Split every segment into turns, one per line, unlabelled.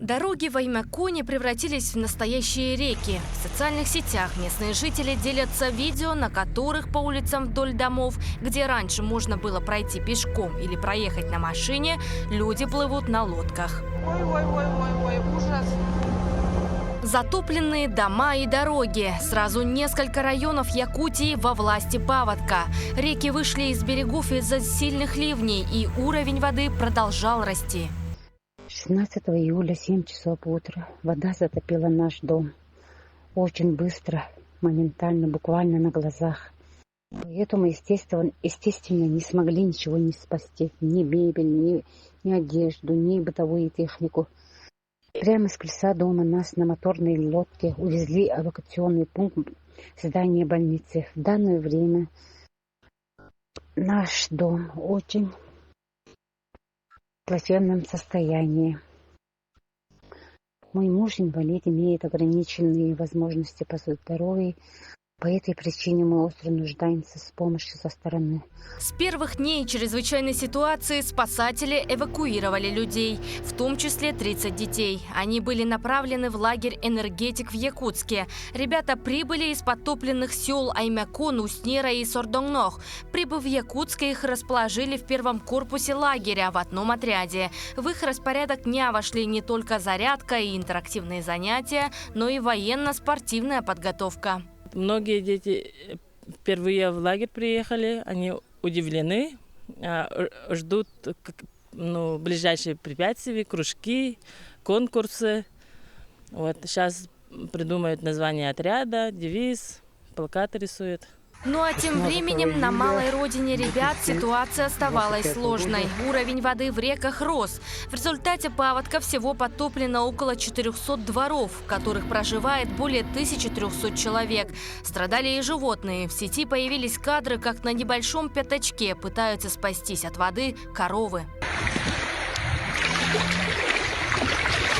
Дороги в Аймяконе превратились в настоящие реки. В социальных сетях местные жители делятся видео, на которых по улицам вдоль домов, где раньше можно было пройти пешком или проехать на машине, люди плывут на лодках.
Ой, ужас.
Затопленные дома и дороги. Сразу несколько районов Якутии во власти паводка. Реки вышли из берегов из-за сильных ливней, и уровень воды продолжал расти.
16 июля, 7 часов утра, вода затопила наш дом. Очень быстро, моментально, буквально на глазах. Поэтому, естественно, не смогли ничего не спасти. Ни мебель, ни одежду, ни бытовую технику. Прямо с крыльца дома нас на моторной лодке увезли в эвакуационный пункт здания больницы. В данное время наш дом очень в плачевном состоянии. Мой муж инвалид, имеет ограниченные возможности по здоровью. По этой причине мы остро нуждаемся в помощи со стороны.
С первых дней чрезвычайной ситуации спасатели эвакуировали людей, в том числе 30 детей. Они были направлены в лагерь «Энергетик» в Якутске. Ребята прибыли из подтопленных сел Аймякон, Уснера и Сордонгнох. Прибыв в Якутск, их расположили в первом корпусе лагеря в одном отряде. В их распорядок дня вошли не только зарядка и интерактивные занятия, но и военно-спортивная подготовка.
Многие дети впервые в лагерь приехали, они удивлены, ждут ближайшие препятствия, кружки, конкурсы. Сейчас придумают название отряда, девиз, плакаты рисуют.
Ну а тем временем на малой родине ребят ситуация оставалась сложной. Уровень воды в реках рос. В результате паводка всего подтоплено около 400 дворов, в которых проживает более 1300 человек. Страдали и животные. В сети появились кадры, как на небольшом пятачке пытаются спастись от воды коровы.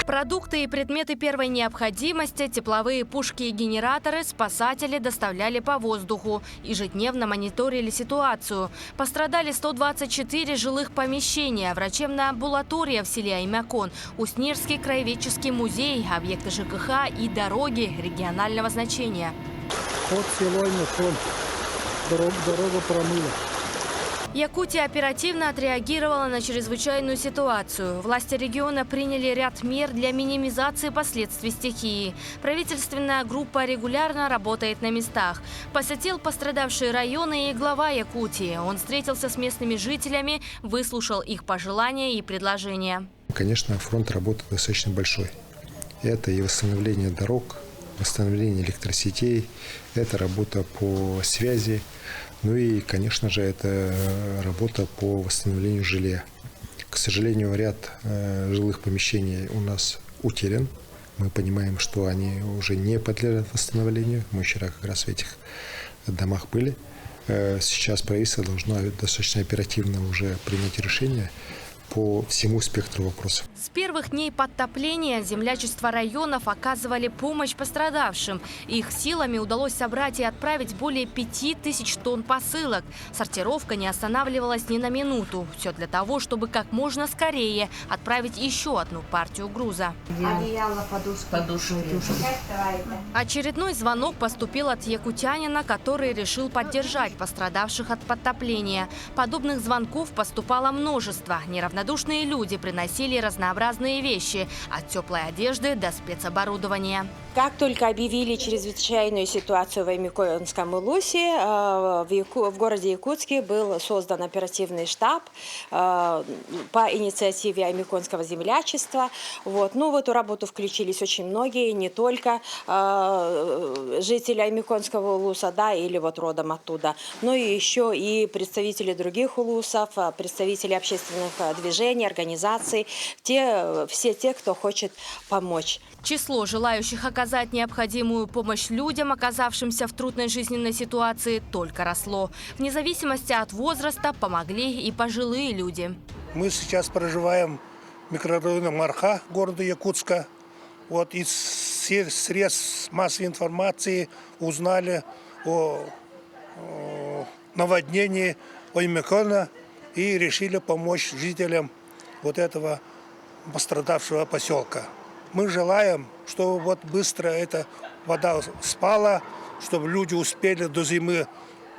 Продукты и предметы первой необходимости, тепловые пушки и генераторы спасатели доставляли по воздуху. Ежедневно мониторили ситуацию. Пострадали 124 жилых помещения, врачебная амбулатория в селе Аймякон, Уснерский краеведческий музей, объекты ЖКХ и дороги регионального значения.
Под село Аймякон. Дорога промыла.
Якутия оперативно отреагировала на чрезвычайную ситуацию. Власти региона приняли ряд мер для минимизации последствий стихии. Правительственная группа регулярно работает на местах. Посетил пострадавшие районы и глава Якутии. Он встретился с местными жителями, выслушал их пожелания и предложения.
Конечно, фронт работы достаточно большой. Это и восстановление дорог, восстановление электросетей, это работа по связи. Ну и, конечно же, это работа по восстановлению жилья. К сожалению, ряд жилых помещений у нас утерян. Мы понимаем, что они уже не подлежат восстановлению. Мы вчера как раз в этих домах были. Сейчас правительство должно достаточно оперативно уже принять решение по всему спектру вопросов.
С первых дней подтопления землячества районов оказывали помощь пострадавшим. Их силами удалось собрать и отправить более 5000 тонн посылок. Сортировка не останавливалась ни на минуту. Все для того, чтобы как можно скорее отправить еще одну партию груза.
Одеяло, подушки.
Очередной звонок поступил от якутянина, который решил поддержать пострадавших от подтопления. Подобных звонков поступало множество. Неравнодушные люди приносили разнообразные вещи – от теплой одежды до спецоборудования.
Как только объявили чрезвычайную ситуацию в Аймяконском улусе, в городе Якутске был создан оперативный штаб по инициативе Аймяконского землячества. В эту работу включились очень многие, не только жители Аймяконского улуса, или родом оттуда, но и еще и представители других улусов, представители общественных движений, организаций, все те, кто хочет помочь.
Число желающих оказать необходимую помощь людям, оказавшимся в трудной жизненной ситуации, только росло. Вне зависимости от возраста помогли и пожилые люди.
Мы сейчас проживаем в микрорайоне Марха города Якутска. Из средств массовой информации узнали о наводнении Аймякона и решили помочь жителям этого пострадавшего поселка. Мы желаем, чтобы вот быстро эта вода спала, чтобы люди успели до зимы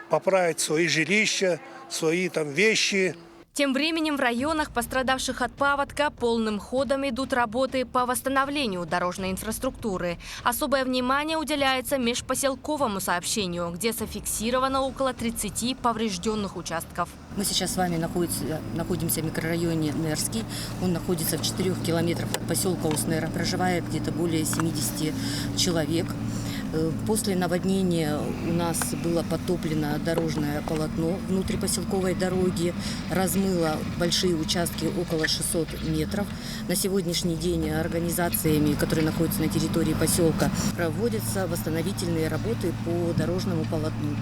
поправить свои жилища, свои там вещи.
Тем временем в районах, пострадавших от паводка, полным ходом идут работы по восстановлению дорожной инфраструктуры. Особое внимание уделяется межпоселковому сообщению, где зафиксировано около 30 поврежденных участков.
Мы сейчас с вами находимся в микрорайоне Нерский. Он находится в 4 километрах от поселка Уснера. Проживает где-то более 70 человек. После наводнения у нас было потоплено дорожное полотно внутрипоселковой дороги, размыло большие участки около 600 метров. На сегодняшний день организациями, которые находятся на территории поселка, проводятся восстановительные работы по дорожному полотну.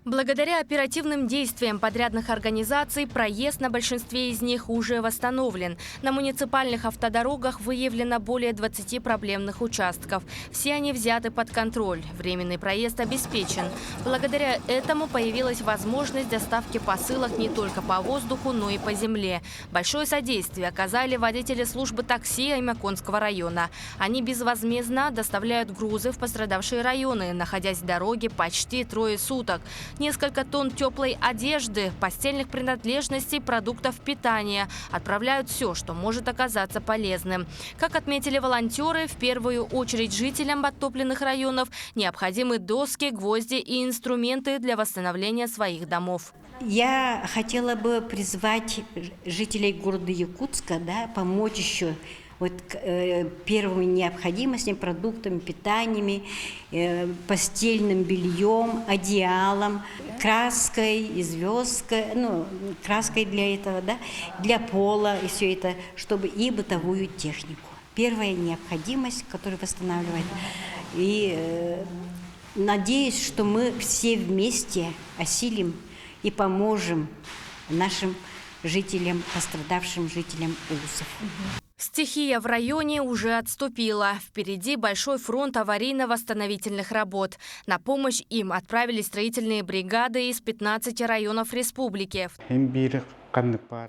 Благодаря оперативным действиям подрядных организаций проезд на большинстве из них уже восстановлен. На муниципальных автодорогах выявлено более 20 проблемных участков. Все они взяты под контроль. Временный проезд обеспечен. Благодаря этому появилась возможность доставки посылок не только по воздуху, но и по земле. Большое содействие оказали водители службы такси Аймяконского района. Они безвозмездно доставляют грузы в пострадавшие районы, находясь в дороге почти 3 суток. Несколько тонн теплой одежды, постельных принадлежностей, продуктов питания. Отправляют все, что может оказаться полезным. Как отметили волонтеры, в первую очередь жителям подтопленных районов необходимы доски, гвозди и инструменты для восстановления своих домов.
Я хотела бы призвать жителей города Якутска, помочь еще первыми необходимостями, продуктами, питаниями, постельным бельем, одеялом, краской и звездкой, краской для этого, для пола и все это, чтобы и бытовую технику. Первая необходимость, которую восстанавливает. И надеюсь, что мы все вместе осилим и поможем нашим жителям, пострадавшим жителям Улусов.
Стихия в районе уже отступила. Впереди большой фронт аварийно-восстановительных работ. На помощь им отправились строительные бригады из 15 районов республики.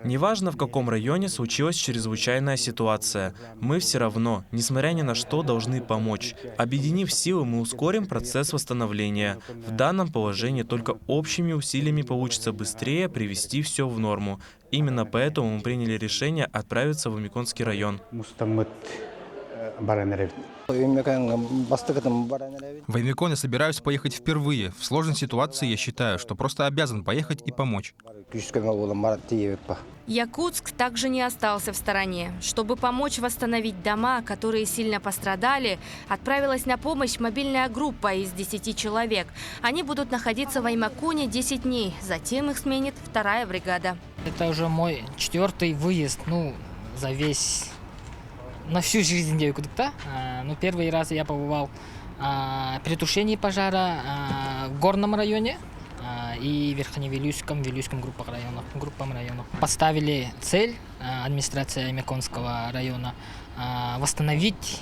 Неважно, в каком районе случилась чрезвычайная ситуация, мы все равно, несмотря ни на что, должны помочь. Объединив силы, мы ускорим процесс восстановления. В данном положении только общими усилиями получится быстрее привести все в норму. Именно поэтому мы приняли решение отправиться в Аймяконский район.
В Аймякон я собираюсь поехать впервые. В сложной ситуации я считаю, что просто обязан поехать и помочь.
Якутск также не остался в стороне. Чтобы помочь восстановить дома, которые сильно пострадали, отправилась на помощь мобильная группа из 10 человек. Они будут находиться в Аймяконе 10 дней. Затем их сменит 2-я бригада.
Это уже мой 4-й выезд, на всю жизнь Якутска. Первый раз я побывал при тушении пожара в Горном районе и Верхневилюйском, Вилюйском группам районов. Поставили цель администрации Аймяконского района восстановить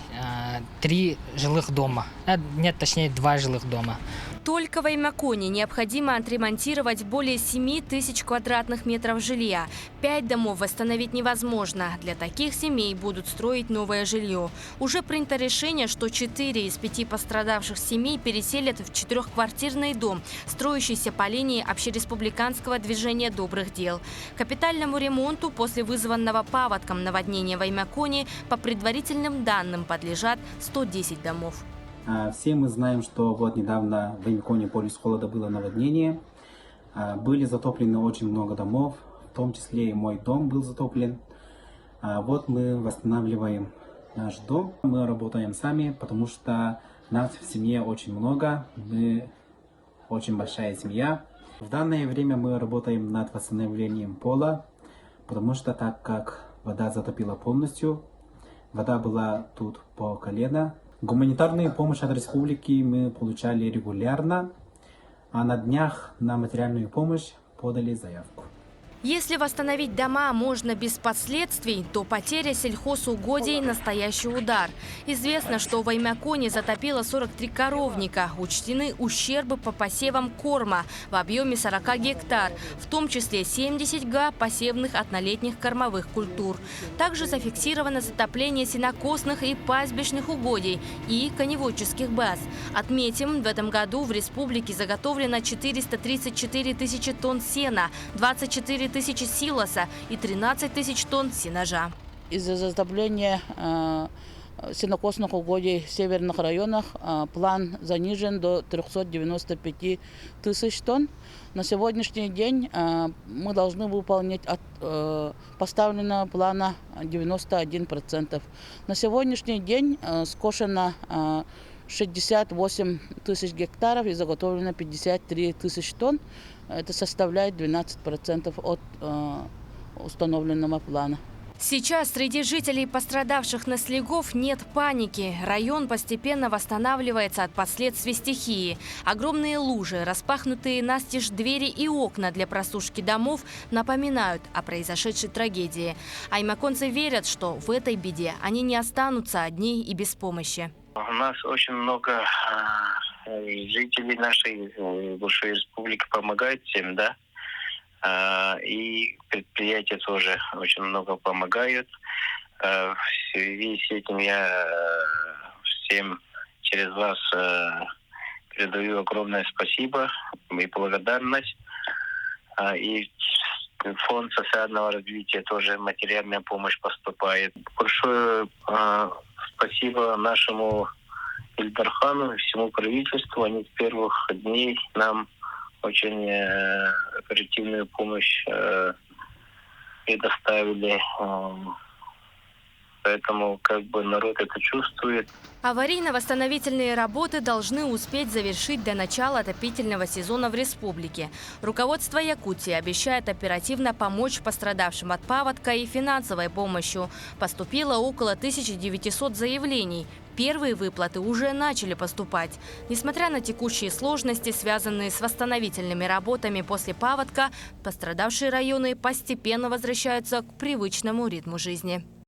3 жилых дома. Точнее 2 жилых дома.
Только в Аймяконе необходимо отремонтировать более 7 тысяч квадратных метров жилья. 5 домов восстановить невозможно. Для таких семей будут строить новое жилье. Уже принято решение, что 4 из 5 пострадавших семей переселят в 4-квартирный дом, строящийся по линии общереспубликанского движения добрых дел. Капитальному ремонту после вызванного паводком наводнения в Аймяконе по предварительным данным подлежат 110 домов.
Все мы знаем, что недавно в Аймяконе полюс холода было наводнение. Были затоплены очень много домов, в том числе и мой дом был затоплен. Мы восстанавливаем наш дом. Мы работаем сами, потому что нас в семье очень много. Мы очень большая семья. В данное время мы работаем над восстановлением пола, потому что так как вода затопила полностью, вода была тут по колено. Гуманитарную помощь от республики мы получали регулярно, а на днях на материальную помощь подали заявку.
Если восстановить дома можно без последствий, то потеря сельхозугодий – настоящий удар. Известно, что в Аймяконе затопило 43 коровника. Учтены ущербы по посевам корма в объеме 40 гектар, в том числе 70 га посевных однолетних кормовых культур. Также зафиксировано затопление сенокосных и пастбищных угодий и коневодческих баз. Отметим, в этом году в республике заготовлено 434 тысячи тонн сена, 24 тысячи силоса и 13 тысяч тонн сенажа.
Из-за затопления сенокосных угодий в северных районах план занижен до 395 тысяч тонн. На сегодняшний день мы должны выполнить от поставленного плана 91%. На сегодняшний день скошено 68 тысяч гектаров и заготовлено 53 тысяч тонн. Это составляет 12% от установленного плана.
Сейчас среди жителей, пострадавших на слегов, нет паники. Район постепенно восстанавливается от последствий стихии. Огромные лужи, распахнутые настежь двери и окна для просушки домов напоминают о произошедшей трагедии. Аймяконцы верят, что в этой беде они не останутся одни и без помощи.
У нас очень много жителей нашей большой республики помогают всем, да. И предприятия тоже очень много помогают. В связи с этим я всем через вас передаю огромное спасибо и благодарность. И в Фонд социального развития тоже материальная помощь поступает. Большое спасибо нашему Ильдархану и всему правительству. Они с первых дней нам очень оперативную помощь предоставили. Поэтому народ это чувствует.
Аварийно-восстановительные работы должны успеть завершить до начала отопительного сезона в республике. Руководство Якутии обещает оперативно помочь пострадавшим от паводка и финансовой помощью. Поступило около 1900 заявлений. Первые выплаты уже начали поступать. Несмотря на текущие сложности, связанные с восстановительными работами после паводка, пострадавшие районы постепенно возвращаются к привычному ритму жизни.